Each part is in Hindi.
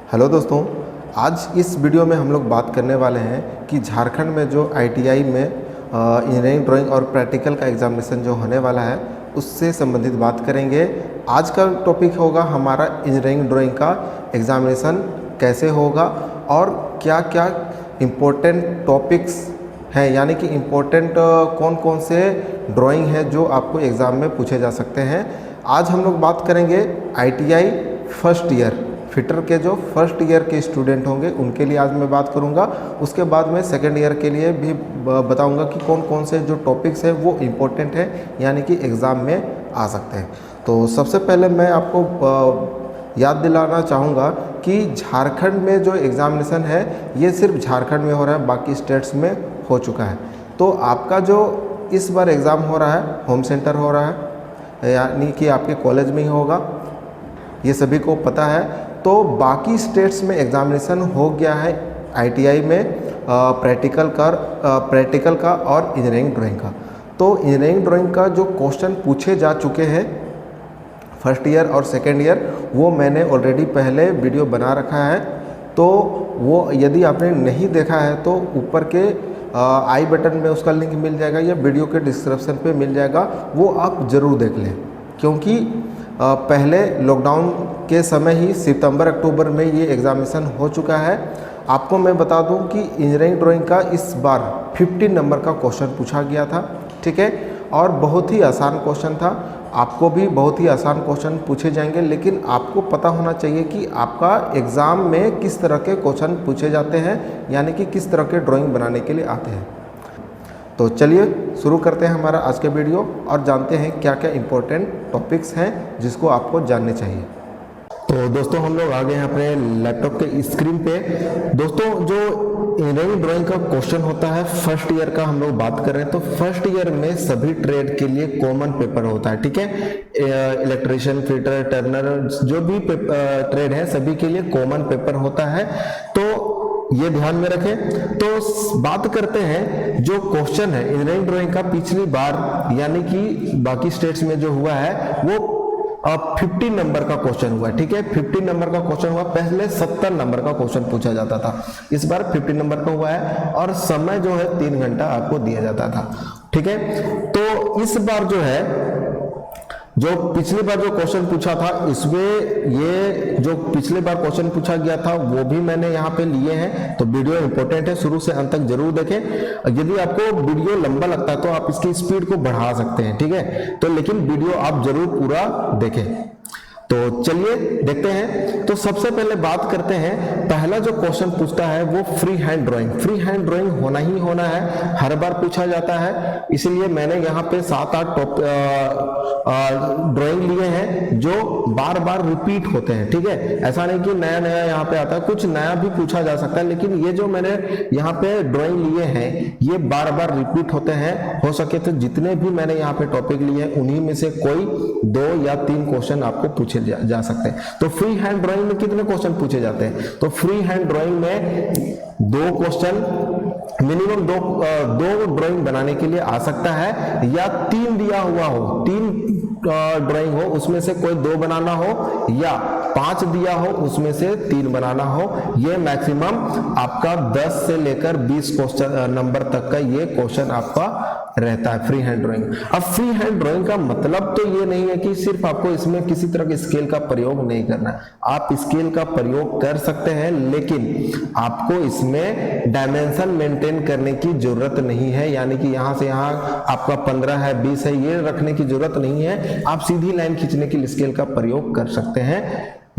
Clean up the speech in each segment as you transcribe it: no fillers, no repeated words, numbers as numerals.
हेलो दोस्तों, आज इस वीडियो में हम लोग बात करने वाले हैं कि झारखंड में जो आईटीआई में इंजीनियरिंग ड्राइंग और प्रैक्टिकल का एग्जामिनेशन जो होने वाला है उससे संबंधित बात करेंगे। आज का टॉपिक होगा हमारा इंजीनियरिंग ड्राइंग का एग्जामिनेशन कैसे होगा और क्या क्या इम्पोर्टेंट टॉपिक्स हैं, यानी कि इम्पोर्टेंट कौन कौन से ड्राइंग है जो आपको एग्ज़ाम में पूछे जा सकते हैं। आज हम लोग बात करेंगे आईटीआई फर्स्ट ईयर फिटर के जो फर्स्ट ईयर के स्टूडेंट होंगे उनके लिए आज मैं बात करूंगा। उसके बाद में सेकेंड ईयर के लिए भी बताऊंगा कि कौन कौन से जो टॉपिक्स हैं वो इम्पोर्टेंट है, यानी कि एग्ज़ाम में आ सकते हैं। तो सबसे पहले मैं आपको याद दिलाना चाहूँगा कि झारखंड में जो एग्ज़ामिनेशन है ये सिर्फ झारखंड में हो रहा है, बाकी स्टेट्स में हो चुका है। तो आपका जो इस बार एग्ज़ाम हो रहा है होम सेंटर हो रहा है, यानी कि आपके कॉलेज में ही होगा, ये सभी को पता है। तो बाकी स्टेट्स में एग्ज़ामिनेशन हो गया है आईटीआई में प्रैक्टिकल का और इंजीनियरिंग ड्राइंग का। तो इंजीनियरिंग ड्राइंग का जो क्वेश्चन पूछे जा चुके हैं फर्स्ट ईयर और सेकेंड ईयर, वो मैंने ऑलरेडी पहले वीडियो बना रखा है। तो वो यदि आपने नहीं देखा है तो ऊपर के आई बटन में उसका लिंक मिल जाएगा या वीडियो के डिस्क्रिप्शन पे मिल जाएगा, वो आप ज़रूर देख लें। क्योंकि पहले लॉकडाउन के समय ही सितंबर अक्टूबर में ये एग्ज़ामिनेशन हो चुका है। आपको मैं बता दूं कि इंजीनियरिंग ड्राइंग का इस बार 50 नंबर का क्वेश्चन पूछा गया था, ठीक है, और बहुत ही आसान क्वेश्चन था। आपको भी बहुत ही आसान क्वेश्चन पूछे जाएंगे, लेकिन आपको पता होना चाहिए कि आपका एग्ज़ाम में किस तरह के क्वेश्चन पूछे जाते हैं, यानी कि किस तरह के ड्राइंग बनाने के लिए आते हैं। तो चलिए शुरू करते हैं हमारा आज का वीडियो और जानते हैं क्या क्या इम्पोर्टेंट टॉपिक्स हैं जिसको आपको जानने चाहिए। तो दोस्तों हम लोग आ गए हैं अपने लैपटॉप के स्क्रीन पे। दोस्तों जो इंजीनियरिंग ड्राइंग का क्वेश्चन होता है फर्स्ट ईयर का हम लोग बात कर रहे हैं, तो फर्स्ट ईयर में सभी ट्रेड के लिए कॉमन पेपर होता है, ठीक है। इलेक्ट्रिशियन, फिटर, टर्नर, जो भी ट्रेड है सभी के लिए कॉमन पेपर होता है, तो ये ध्यान में रखें। तो बात करते हैं जो क्वेश्चन है इंजीनियरिंग ड्राइंग का पिछली बार, यानी कि बाकी स्टेट्स में जो हुआ है वो 50 नंबर का क्वेश्चन हुआ, ठीक है। 50 नंबर का क्वेश्चन हुआ, पहले 70 नंबर का क्वेश्चन पूछा जाता था, इस बार 50 नंबर का हुआ है और समय जो है 3 घंटा आपको दिया जाता था, ठीक है। तो इस बार जो है, जो पिछली बार जो क्वेश्चन पूछा था इसमें ये जो पिछली बार क्वेश्चन पूछा गया था वो भी मैंने यहाँ पे लिए हैं। तो वीडियो इंपॉर्टेंट है, शुरू से अंत तक जरूर देखें। यदि आपको वीडियो लंबा लगता है तो आप इसकी स्पीड को बढ़ा सकते हैं, ठीक है। तो लेकिन वीडियो आप जरूर पूरा देखें। तो चलिए देखते हैं। तो सबसे पहले बात करते हैं, पहला जो क्वेश्चन पूछता है वो free hand drawing. Free hand drawing होना ही होना है, हर बार पूछा जाता है, इसलिए मैंने यहाँ पे 7-8 ड्राइंग लिए हैं जो बार बार रिपीट होते हैं, ठीक है। ऐसा नहीं कि नया नया यहाँ पे आता है, कुछ नया भी पूछा जा सकता है, लेकिन ये जो मैंने यहाँ पे ड्राइंग लिए हैं ये बार बार रिपीट होते हैं। हो सके तो जितने भी मैंने यहाँ पे टॉपिक लिए हैं उन्हीं में से कोई 2 या 3 क्वेश्चन आपको पूछे जा सकते हैं। तो फ्री हैंड ड्राइंग में कितने क्वेश्चन पूछे जाते हैं? तो फ्री हैंड ड्राइंग में 2 क्वेश्चन मिनिमम, दो ड्राइंग बनाने के लिए आ सकता है, या 3 दिया हुआ हो, 3 ड्राइंग हो उसमें से कोई 2 बनाना हो, या 5 दिया हो उसमें से 3 बनाना हो। ये मैक्सिमम आपका 10 से लेकर 20 क्वेश्चन नंबर तक का ये क्वेश्चन आपका रहता है फ्री हैंड ड्राइंग। अब फ्री हैंड ड्राइंग का मतलब तो ये नहीं है कि सिर्फ आपको इसमें किसी तरह के स्केल का प्रयोग नहीं करना है, आप स्केल का प्रयोग कर सकते हैं, लेकिन आपको इसमें डायमेंशन मेंटेन करने की जरूरत नहीं है, यानी कि यहां से यहां आपका 15 है 20 है ये रखने की जरूरत नहीं है। आप सीधी लाइन खींचने के लिए स्केल का प्रयोग कर सकते हैं,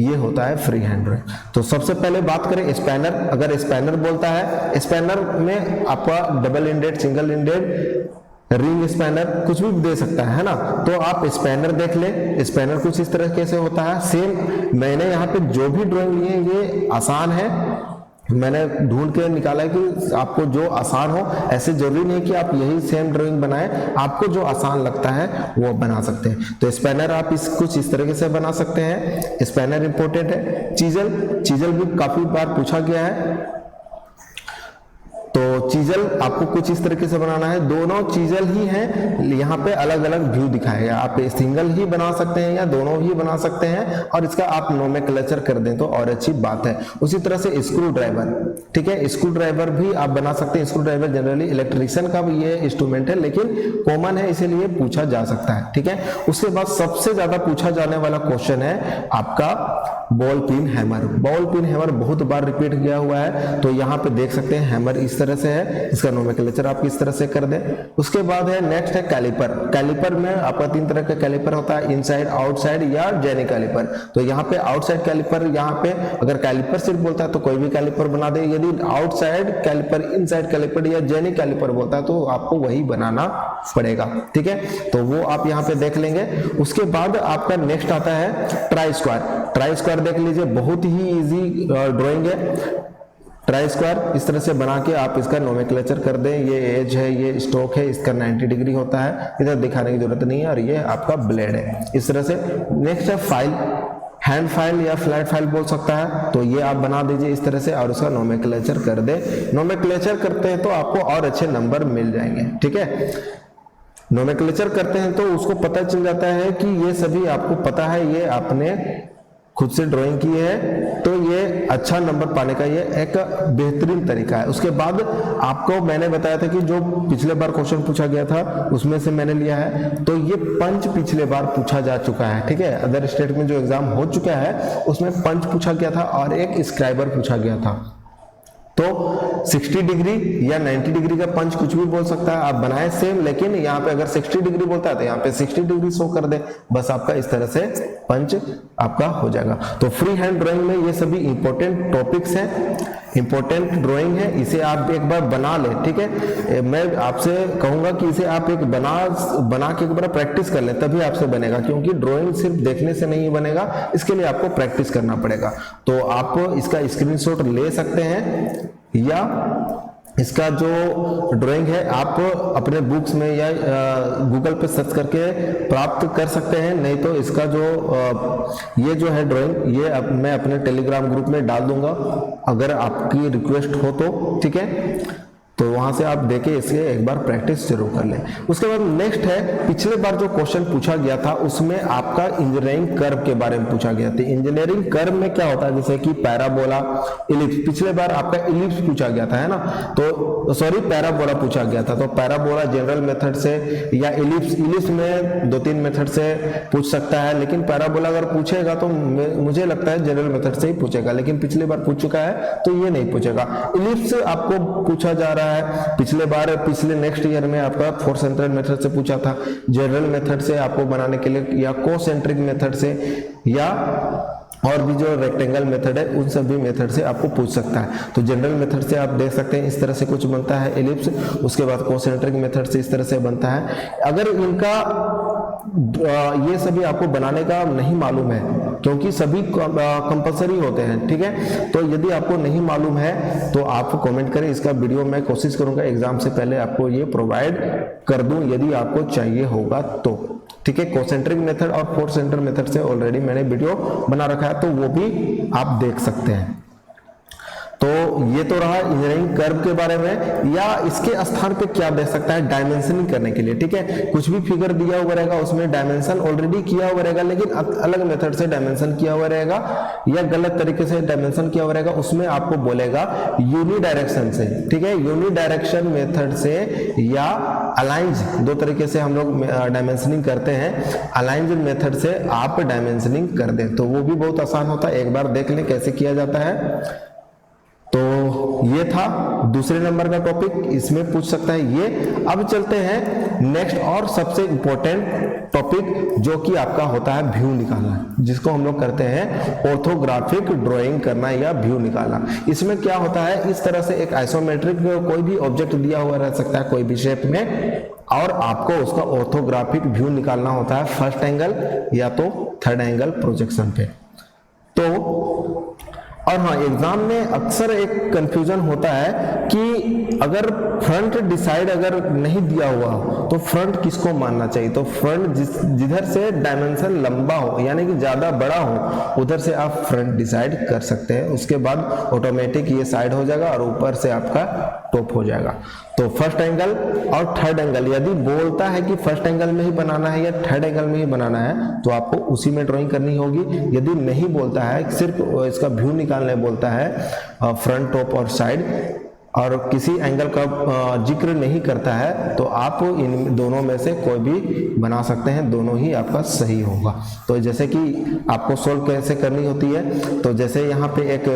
ये होता है फ्री हैंड ड्राइंग। तो सबसे पहले बात करें स्पैनर। अगर स्पैनर बोलता है, स्पैनर में आपका double ended, single ended, ring spanner कुछ भी दे सकता है ना। तो आप स्पैनर देख ले, स्पैनर कुछ इस तरह कैसे होता है। सेम मैंने यहाँ पे जो भी ड्राइंग ली है ये आसान है, मैंने ढूंढ के निकाला है कि आपको जो आसान हो। ऐसे जरूरी नहीं कि आप यही सेम ड्राइंग बनाएं, आपको जो आसान लगता है वो बना सकते हैं। तो स्पैनर आप कुछ इस तरीके से बना सकते हैं, स्पैनर इंपॉर्टेंट है। चीजल भी काफी बार पूछा गया है। तो चीजल आपको कुछ इस तरीके से बनाना है, दोनों चीजल ही हैं, यहाँ पे अलग अलग व्यू दिखाएगा, आप सिंगल ही बना सकते हैं या दोनों ही बना सकते हैं, और इसका आप नोमेक्लेचर कर दें तो और अच्छी बात है। उसी तरह से स्क्रू ड्राइवर, ठीक है, स्क्रू ड्राइवर भी आप बना सकते हैं। स्क्रू ड्राइवर जनरली इलेक्ट्रिशियन का भी ये इंस्ट्रूमेंट है, लेकिन कॉमन है इसीलिए पूछा जा सकता है, ठीक है। उसके बाद सबसे ज्यादा पूछा जाने वाला क्वेश्चन है आपका ball pin hammer. Ball pin hammer बहुत बार रिपीट किया हुआ है, तो यहाँ पे देख सकते हैं हैमर इस तरह से है, इसका नोमेक्लेचर आप इस तरह से कर दें। उसके बाद है नेक्स्ट है कैलिपर। कैलिपर में आपका 3 तरह का कैलिपर होता है, इनसाइड, आउटसाइड या जेनी कैलिपर। तो यहाँ पे आउटसाइड कैलिपर, यहाँ पे अगर कैलिपर सिर्फ बोलता है तो कोई भी कैलिपर बना दे, यदि आउटसाइड कैलिपर, इनसाइड कैलिपर या जेनी कैलिपर बोलता है तो आपको वही बनाना पड़ेगा, ठीक है। तो वो आप यहाँ पे देख लेंगे। उसके बाद आपका नेक्स्ट आता है ट्राई स्क्वायर। ट्राई स्क्वायर देख लीजिए, बहुत ही इजी ड्राइंग है। ट्राई स्क्वायर इस तरह से बना के आप इसका नोमेक्लेचर कर दें, ये एज है, ये स्टोक है, इसका 90 डिग्री होता है, इधर दिखाने की जरूरत नहीं है, और ये आपका ब्लेड है इस तरह से। नेक्स्ट है फाइल, हैंड फाइल या फ्लैट फाइल बोल सकता है, तो ये आप बना दीजिए इस तरह से और उसका नोमेक्लेचर कर दे। नोमेक्लेचर करते हैं तो आपको और अच्छे नंबर मिल जाएंगे, ठीक है। नोमेक्लेचर करते हैं तो उसको पता चल जाता है कि ये सभी आपको पता है, ये आपने खुद से ड्राइंग की है, तो ये अच्छा नंबर पाने का ये एक बेहतरीन तरीका है। उसके बाद आपको मैंने बताया था कि जो पिछले बार क्वेश्चन पूछा गया था उसमें से मैंने लिया है, तो ये पंच पिछले बार पूछा जा चुका है, ठीक है। अदर स्टेट में जो एग्जाम हो चुका है उसमें पंच पूछा गया था और एक स्क्राइबर पूछा गया था। तो 60 डिग्री या 90 डिग्री का पंच कुछ भी बोल सकता है, आप बनाए सेम, लेकिन यहाँ पे अगर 60 डिग्री बोलता है तो यहाँ पे 60 डिग्री शो कर दे, बस आपका इस तरह से पंच आपका हो जाएगा। तो फ्री हैंड ड्राइंग में ये सभी इंपॉर्टेंट टॉपिक्स हैं, इंपॉर्टेंट ड्राइंग है, इसे आप एक बार बना लें, ठीक है। मैं आपसे कहूंगा कि इसे आप एक बना के एक बार प्रैक्टिस कर लें, तभी आपसे बनेगा, क्योंकि ड्राइंग सिर्फ देखने से नहीं बनेगा, इसके लिए आपको प्रैक्टिस करना पड़ेगा। तो आप इसका स्क्रीनशॉट ले सकते हैं या इसका जो ड्राइंग है आप अपने बुक्स में या गूगल पे सर्च करके प्राप्त कर सकते हैं, नहीं तो इसका जो ये जो है ड्राइंग ये मैं अपने टेलीग्राम ग्रुप में डाल दूंगा, अगर आपकी रिक्वेस्ट हो तो, ठीक है। तो वहां से आप देके इसे एक बार प्रैक्टिस जरूर कर लें। उसके बाद नेक्स्ट है, पिछले बार जो क्वेश्चन पूछा गया था उसमें आपका इंजीनियरिंग कर्व के बारे में पूछा गया था। इंजीनियरिंग कर्व में क्या होता है, जैसे कि पैराबोला, इलिप्स, पिछले बार आपका इलिप्स पूछा गया था, है ना, तो सॉरी पैराबोला पूछा गया था। तो पैराबोला जनरल मेथड से या इलिप्स में 2-3 मेथड से पूछ सकता है, लेकिन पैराबोला अगर पूछेगा तो मुझे लगता है जनरल मेथड से ही पूछेगा, लेकिन पिछले बार पूछ चुका है तो ये नहीं पूछेगा। इलिप्स आपको पूछा जा रहा है पिछले नेक्स्ट ईयर में आपका 4 सेंट्रल मेथड से पूछा था, जनरल मेथड से आपको बनाने के लिए या कोसेंट्रिक मेथड से या और भी जो रेक्टेंगल मेथड है उन सभी मेथड से आपको पूछ सकता है। तो जनरल मेथड से आप देख सकते हैं इस तरह से कुछ बनता है एलिप्स, उसके बाद कोसेंट्रिक मेथड से इस तरह से बनता है। अगर इनका ये सभी आपको बनाने का नहीं मालूम है, क्योंकि सभी कंपलसरी होते हैं, ठीक है, तो यदि आपको नहीं मालूम है तो आप कमेंट करें, इसका वीडियो मैं कोशिश करूंगा एग्जाम से पहले आपको ये प्रोवाइड कर दूं यदि आपको चाहिए होगा तो, ठीक है। कोसेंट्रिक मेथड और 4 सेंटर मेथड से ऑलरेडी मैंने वीडियो बना रखा है, तो वो भी आप देख सकते हैं। तो ये तो रहा इंजीनियरिंग कर्व के बारे में, या इसके स्थान पे क्या दे सकता है डायमेंशनिंग करने के लिए, ठीक है। कुछ भी फिगर दिया हुआ रहेगा उसमें डायमेंशन ऑलरेडी किया हुआ रहेगा, लेकिन अलग मेथड से डायमेंशन किया हुआ रहेगा या गलत तरीके से डायमेंशन किया हुआ रहेगा, उसमें आपको बोलेगा यूनि डायरेक्शन से, ठीक है। यूनि डायरेक्शन मेथड से या अलाइंज, 2 तरीके से हम लोग डायमेंशनिंग करते हैं, अलाइंज मेथड से आप डायमेंशनिंग कर दें तो वो भी बहुत आसान होता है, एक बार देख लें कैसे किया जाता है। तो ये था दूसरे नंबर का टॉपिक, इसमें पूछ सकता है ये। अब चलते हैं नेक्स्ट और सबसे इंपॉर्टेंट टॉपिक जो कि आपका होता है व्यू निकालना, जिसको हम लोग करते हैं ऑर्थोग्राफिक ड्राइंग करना या व्यू निकालना। इसमें क्या होता है, इस तरह से एक आइसोमेट्रिक कोई भी ऑब्जेक्ट दिया हुआ रह सकता है कोई भी शेप में, और आपको उसका ऑर्थोग्राफिक व्यू निकालना होता है फर्स्ट एंगल या तो थर्ड एंगल प्रोजेक्शन पे। तो और हाँ, एग्जाम में अक्सर एक कंफ्यूजन होता है कि अगर फ्रंट डिसाइड अगर नहीं दिया हुआ तो फ्रंट किसको मानना चाहिए। तो फ्रंट जिधर से डायमेंशन लंबा हो यानी कि ज्यादा बड़ा हो उधर से आप फ्रंट डिसाइड कर सकते हैं, उसके बाद ऑटोमेटिक ये साइड हो जाएगा और ऊपर से आपका टॉप हो जाएगा। तो फर्स्ट एंगल और थर्ड एंगल, यदि बोलता है कि फर्स्ट एंगल में ही बनाना है या थर्ड एंगल में ही बनाना है तो आपको उसी में ड्राइंग करनी होगी। यदि नहीं बोलता है, सिर्फ इसका व्यू निकालने बोलता है, फ्रंट, टॉप और साइड, और किसी एंगल का जिक्र नहीं करता है, तो आप इन दोनों में से कोई भी बना सकते हैं, दोनों ही आपका सही होगा। तो जैसे कि आपको सोल्व कैसे करनी होती है, तो जैसे यहाँ पे एक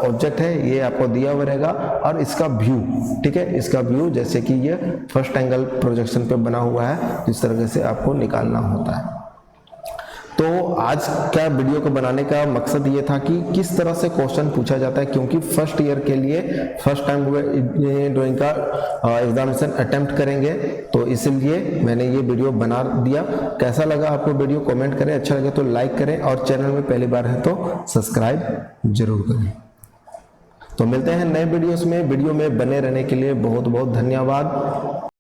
ऑब्जेक्ट है, ये आपको दिया हुआ रहेगा और इसका व्यू, ठीक है, इसका व्यू जैसे कि ये फर्स्ट एंगल प्रोजेक्शन पे बना हुआ है, इस तरह से आपको निकालना होता है। तो आज क्या वीडियो को बनाने का मकसद ये था कि किस तरह से क्वेश्चन पूछा जाता है, क्योंकि फर्स्ट ईयर के लिए फर्स्ट टाइम ड्राइंग का एग्जामिनेशन अटेम्प्ट करेंगे, तो इसलिए मैंने ये वीडियो बना दिया। कैसा लगा आपको वीडियो कमेंट करें, अच्छा लगे तो लाइक करें और चैनल में पहली बार है तो सब्सक्राइब जरूर करें। तो मिलते हैं नए वीडियोस में, वीडियो में बने रहने के लिए बहुत बहुत धन्यवाद।